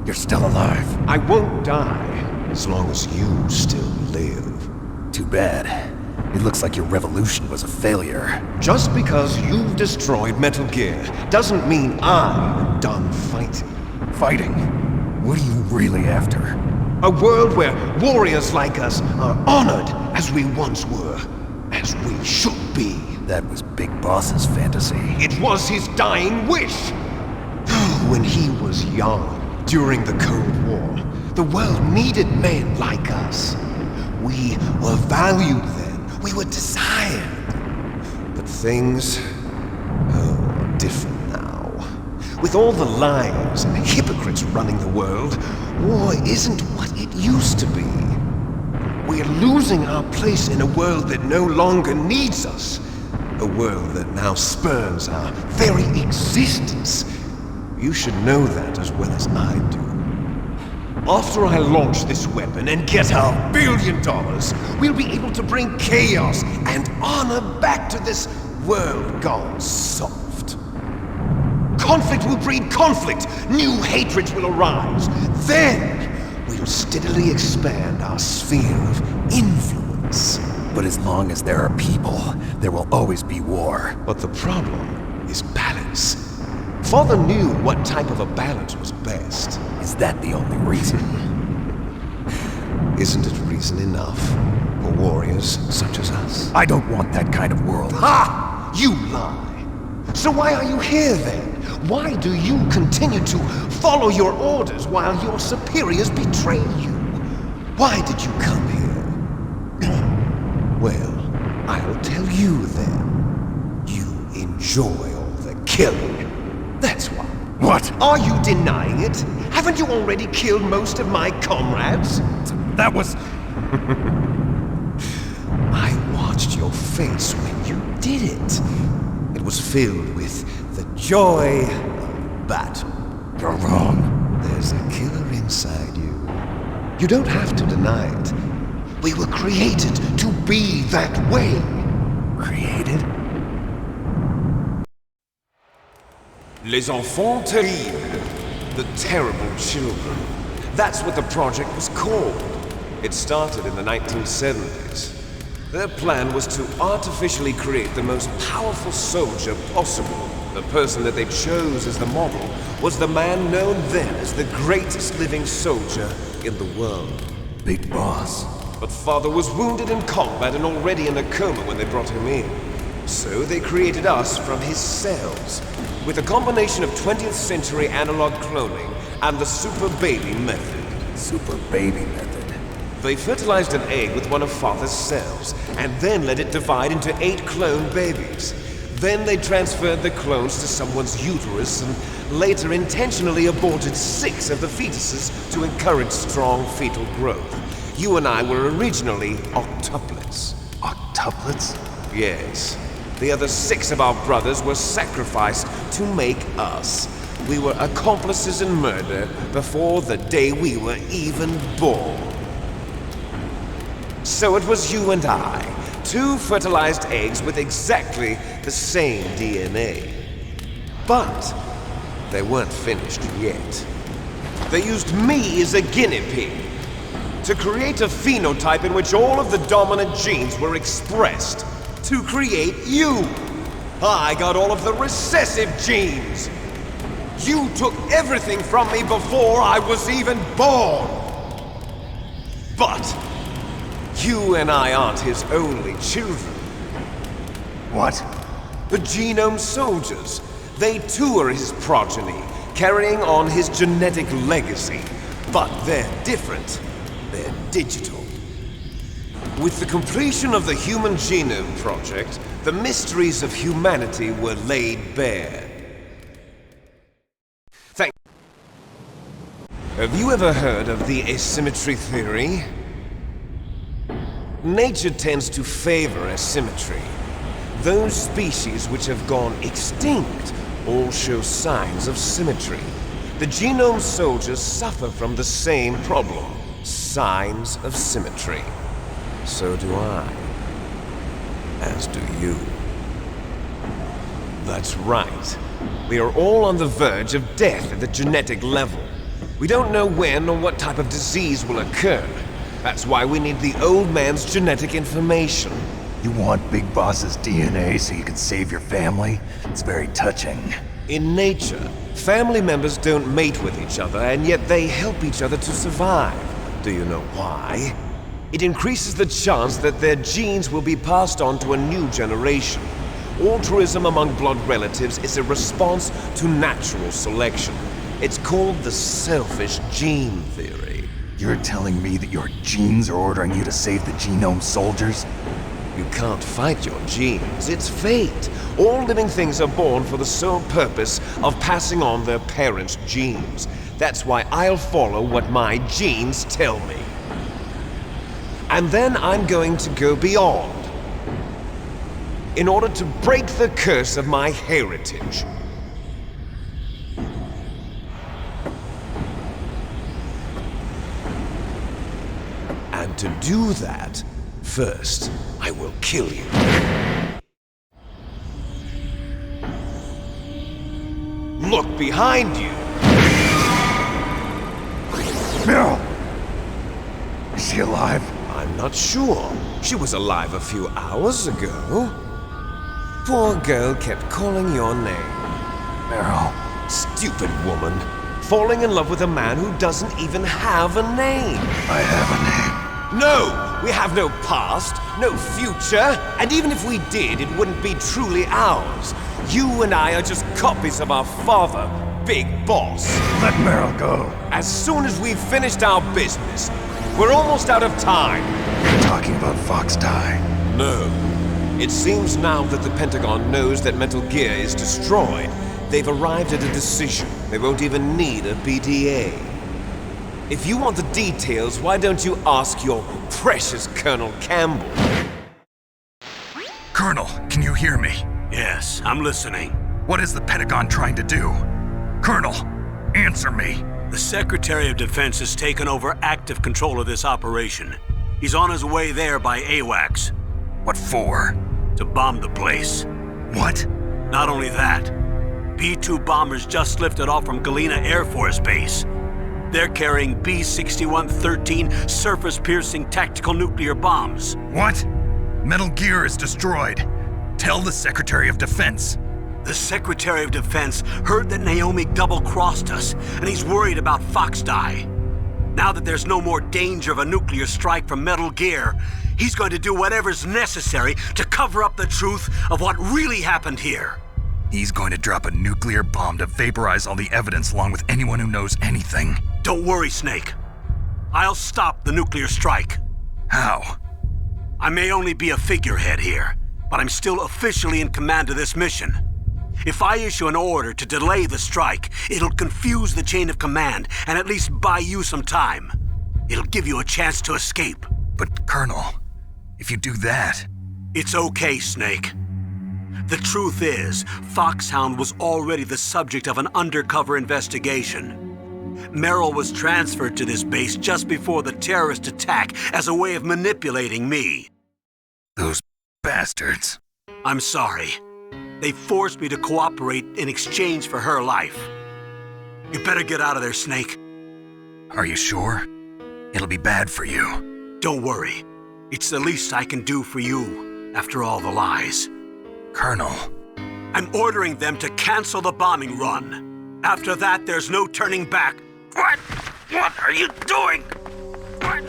You're still alive. I won't die as long as you still live. Too bad. It looks like your revolution was a failure. Just because you've destroyed Metal Gear doesn't mean I'm done fighting. Fighting? What are you really after? A world where warriors like us are honored as we once were, as we should be. That was Big Boss's fantasy. It was his dying wish. When he was young, during the Cold War, the world needed men like us. We were valued then. We were desired. But things are different now. With all the lies and hypocrites running the world, war isn't what it used to be. We're losing our place in a world that no longer needs us. A world that now spurns our very existence. You should know that as well as I do. After I launch this weapon and get our $1 billion, we'll be able to bring chaos and honor back to this world gone soft. Conflict will breed conflict. New hatreds will arise. Then we'll steadily expand our sphere of influence. But as long as there are people, there will always be war. But the problem is balance. Father knew what type of a balance was best. Is that the only reason? Isn't it reason enough for warriors such as us? I don't want that kind of world. Ha! You lie! So why are you here then? Why do you continue to follow your orders while your superiors betray you? Why did you come here? Well, I'll tell you then. You enjoy all the killing. That's why. What? Are you denying it? Haven't you already killed most of my comrades? That was... I watched your face when you did it. It was filled with the joy of battle. You're wrong. There's a killer inside you. You don't have to deny it. We were created to be that way. Created? Les enfants terribles. The terrible children. That's what the project was called. It started in the 1970s. Their plan was to artificially create the most powerful soldier possible. The person that they chose as the model was the man known then as the greatest living soldier in the world. Big Boss. But Father was wounded in combat and already in a coma when they brought him in. So they created us from his cells, with a combination of 20th century analog cloning and the Super Baby method. Super Baby method. They fertilized an egg with one of Father's cells, and then let it divide into 8 clone babies. Then they transferred the clones to someone's uterus and later intentionally aborted 6 of the fetuses to encourage strong fetal growth. You and I were originally octuplets. Octuplets? Yes. The other 6 of our brothers were sacrificed to make us. We were accomplices in murder before the day we were even born. So it was you and I, 2 fertilized eggs with exactly the same DNA. But they weren't finished yet. They used me as a guinea pig to create a phenotype in which all of the dominant genes were expressed. To create you. I got all of the recessive genes. You took everything from me before I was even born. But you and I aren't his only children. What? The Genome Soldiers. They too are his progeny, carrying on his genetic legacy. But they're different. They're digital. With the completion of the Human Genome Project, the mysteries of humanity were laid bare. Have you ever heard of the asymmetry theory? Nature tends to favor asymmetry. Those species which have gone extinct all show signs of symmetry. The Genome Soldiers suffer from the same problem, signs of symmetry. So do I. As do you. That's right. We are all on the verge of death at the genetic level. We don't know when or what type of disease will occur. That's why we need the old man's genetic information. You want Big Boss's DNA so you can save your family? It's very touching. In nature, family members don't mate with each other, and yet they help each other to survive. Do you know why? It increases the chance that their genes will be passed on to a new generation. Altruism among blood relatives is a response to natural selection. It's called the selfish gene theory. You're telling me that your genes are ordering you to save the Genome Soldiers? You can't fight your genes. It's fate. All living things are born for the sole purpose of passing on their parents' genes. That's why I'll follow what my genes tell me. And then I'm going to go beyond, in order to break the curse of my heritage. And to do that, first, I will kill you. Look behind you! Meryl! Is she alive? I'm not sure. She was alive a few hours ago. Poor girl kept calling your name. Meryl. Stupid woman. Falling in love with a man who doesn't even have a name. I have a name. No! We have no past, no future, and even if we did, it wouldn't be truly ours. You and I are just copies of our father, Big Boss. Let Meryl go. As soon as we've finished our business, we're almost out of time. You're talking about Fox Die. No. It seems now that the Pentagon knows that Metal Gear is destroyed, they've arrived at a decision. They won't even need a BDA. If you want the details, why don't you ask your precious Colonel Campbell? Colonel, can you hear me? Yes, I'm listening. What is the Pentagon trying to do? Colonel, answer me. The Secretary of Defense has taken over active control of this operation. He's on his way there by AWACS. What for? To bomb the place. What? Not only that, B-2 bombers just lifted off from Galena Air Force Base. They're carrying B-6113 surface-piercing tactical nuclear bombs. What? Metal Gear is destroyed. Tell the Secretary of Defense. The Secretary of Defense heard that Naomi double-crossed us, and he's worried about Fox Die. Now that there's no more danger of a nuclear strike from Metal Gear, he's going to do whatever's necessary to cover up the truth of what really happened here. He's going to drop a nuclear bomb to vaporize all the evidence along with anyone who knows anything. Don't worry, Snake. I'll stop the nuclear strike. How? I may only be a figurehead here, but I'm still officially in command of this mission. If I issue an order to delay the strike, it'll confuse the chain of command and at least buy you some time. It'll give you a chance to escape. But, Colonel, if you do that... It's okay, Snake. The truth is, Foxhound was already the subject of an undercover investigation. Meryl was transferred to this base just before the terrorist attack as a way of manipulating me. Those bastards. I'm sorry. They forced me to cooperate in exchange for her life. You better get out of there, Snake. Are you sure? It'll be bad for you. Don't worry. It's the least I can do for you, after all the lies. Colonel. I'm ordering them to cancel the bombing run. After that, there's no turning back. What? What are you doing? What?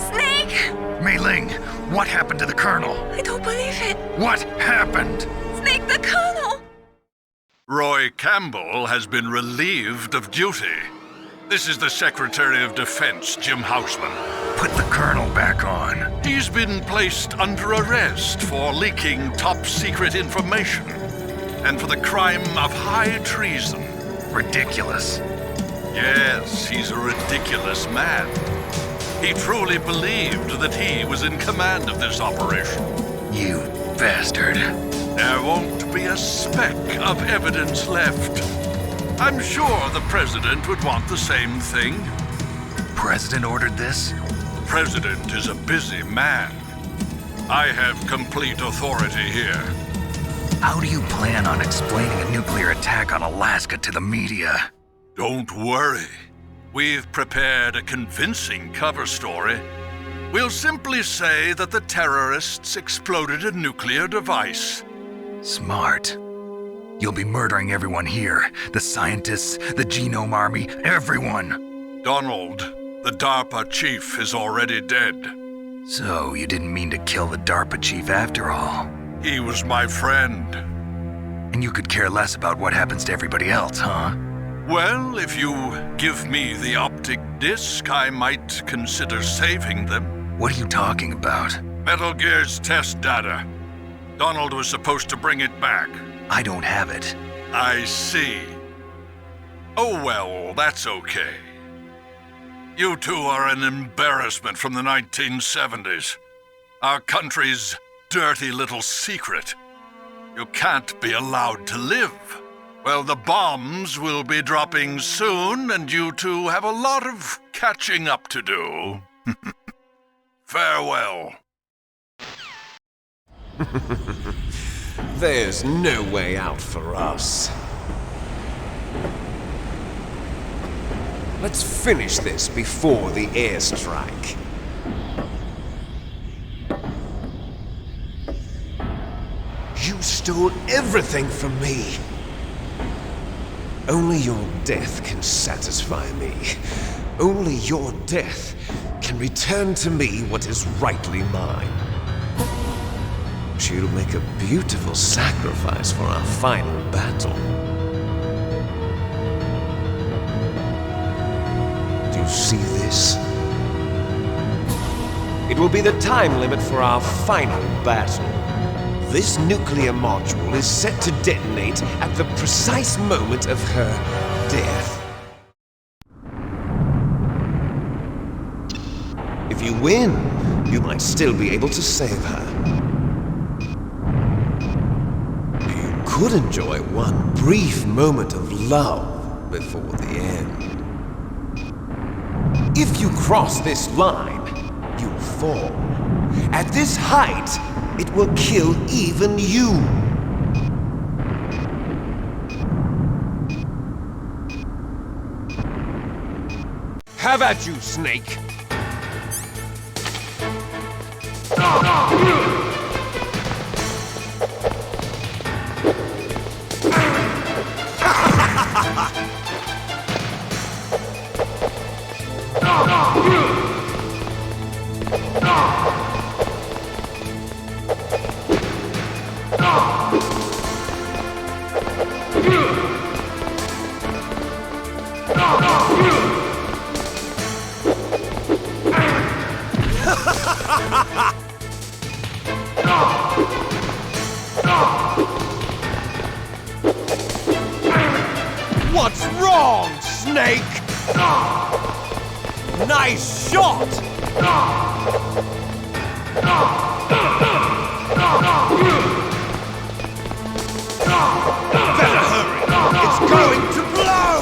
Snake! Mei Ling, what happened to the Colonel? I don't believe it. What happened? Snake, the Colonel! Roy Campbell has been relieved of duty. This is the Secretary of Defense, Jim Houseman. Put the Colonel back on. He's been placed under arrest for leaking top-secret information and for the crime of high treason. Ridiculous. Yes, he's a ridiculous man. He truly believed that he was in command of this operation. You bastard. There won't be a speck of evidence left. I'm sure the President would want the same thing. President ordered this? President is a busy man. I have complete authority here. How do you plan on explaining a nuclear attack on Alaska to the media? Don't worry. We've prepared a convincing cover story. We'll simply say that the terrorists exploded a nuclear device. Smart. You'll be murdering everyone here. The scientists, the Genome Army, everyone. Donald, the DARPA chief, is already dead. So, you didn't mean to kill the DARPA chief after all. He was my friend. And you could care less about what happens to everybody else, huh? Well, if you give me the optic disc, I might consider saving them. What are you talking about? Metal Gear's test data. Donald was supposed to bring it back. I don't have it. I see. Oh well, that's okay. You two are an embarrassment from the 1970s. Our country's dirty little secret. You can't be allowed to live. Well, the bombs will be dropping soon, and you two have a lot of catching up to do. Farewell. There's no way out for us. Let's finish this before the airstrike. You stole everything from me. Only your death can satisfy me. Only your death can return to me what is rightly mine. She'll make a beautiful sacrifice for our final battle. Do you see this? It will be the time limit for our final battle. This nuclear module is set to detonate at the precise moment of her death. If you win, you might still be able to save her. You could enjoy one brief moment of love before the end. If you cross this line, you'll fall. At this height, it will kill even you. Have at you, Snake. What's wrong, Snake? Nice shot! Better hurry! It's going to blow!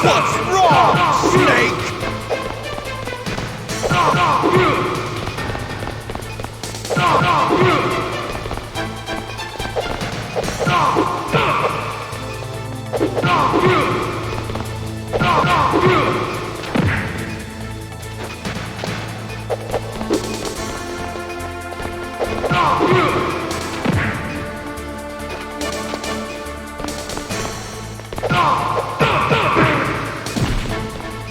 What's wrong, Snake?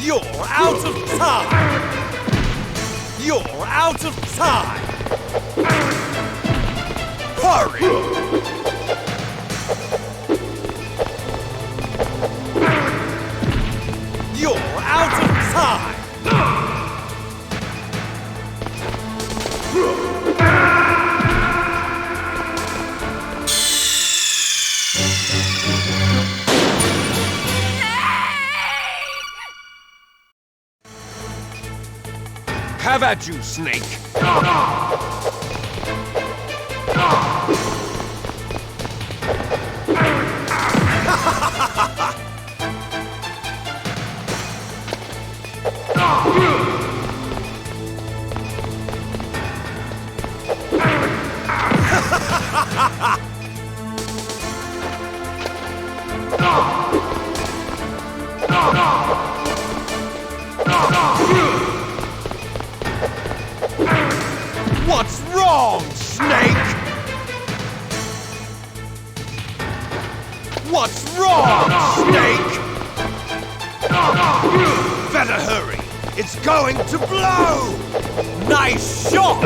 You're out of time! You're out of time! Hurry! You're out of time! Have at you, Snake! What's wrong, Snake? What's wrong, Snake? Better hurry. It's going to blow! Nice shot!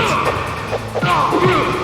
No!